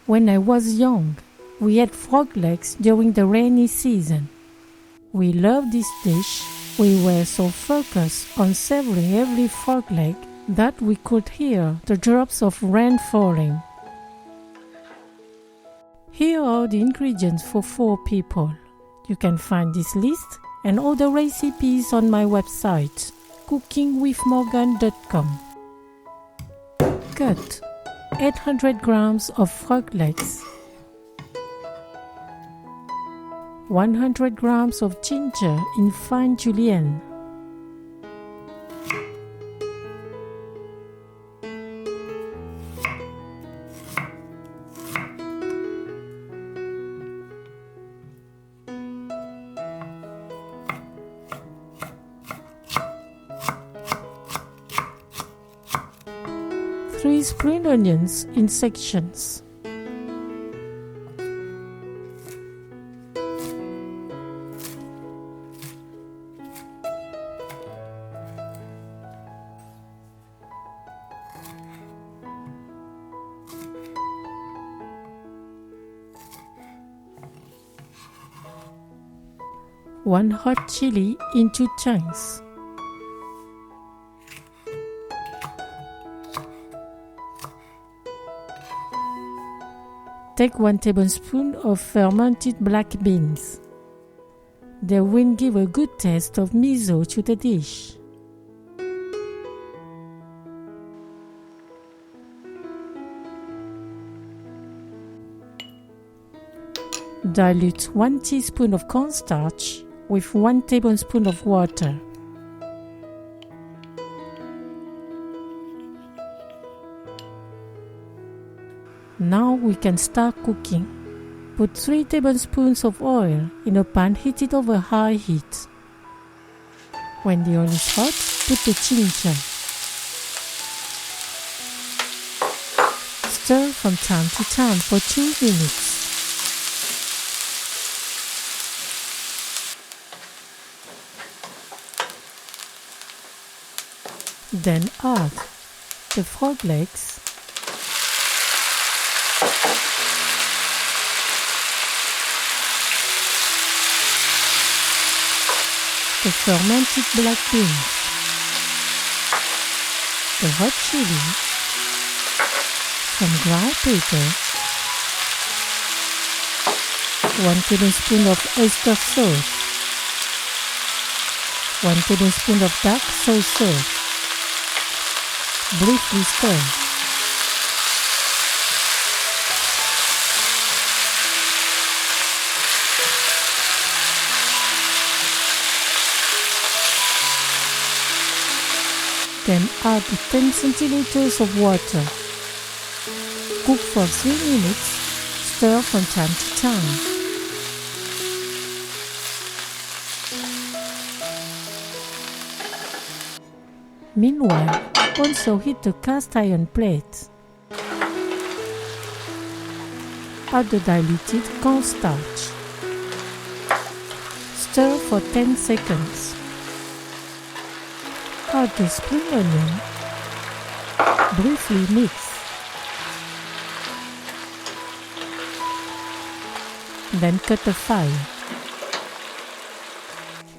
When I was young, we ate frog legs during the rainy season. We loved this dish. We were so focused on savoring every frog leg that we could hear the drops of rain falling. Here are the ingredients for 4 people. You can find this list and other recipes on my website, cookingwithmorgane.com. Cut 800 grams of frog legs, 100 grams of ginger in fine julienne, three spring onions in sections, one hot chili into chunks, take 1 tablespoon of fermented black beans. They will give a good taste of miso to the dish. Dilute 1 teaspoon of cornstarch with 1 tablespoon of water. Now we can start cooking. Put 3 tablespoons of oil in a pan heated over high heat. When the oil is hot, put the ginger. Stir from time to time for 2 minutes. Then add the frog legs, the fermented black beans, the hot chili, some ground pepper, 1 tablespoon of oyster sauce, 1 tablespoon of dark soy sauce. Briefly stir. Then add 10 centiliters of water. Cook for 3 minutes. Stir from time to time. Meanwhile, also heat the cast iron plate. Add the diluted cornstarch. Stir for 10 seconds. Add the spring onion. Briefly mix. Then cut the fire.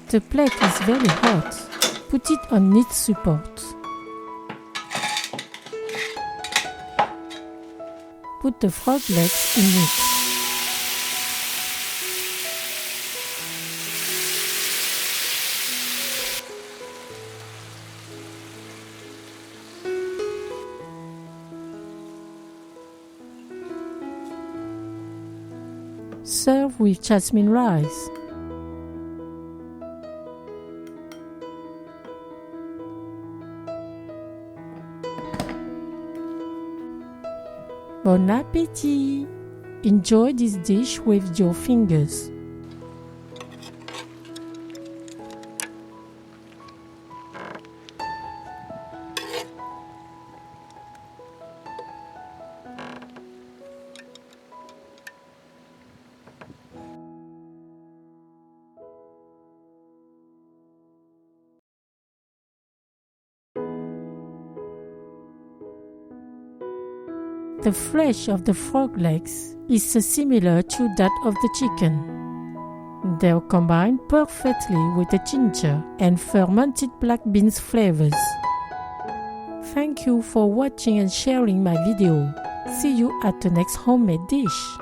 The plate is very hot. Put it on its support. Put the frog legs in it. Serve with jasmine rice. Bon appétit! Enjoy this dish with your fingers. The flesh of the frog legs is similar to that of the chicken. They're combined perfectly with the ginger and fermented black beans flavors. Thank you for watching and sharing my video. See you at the next homemade dish.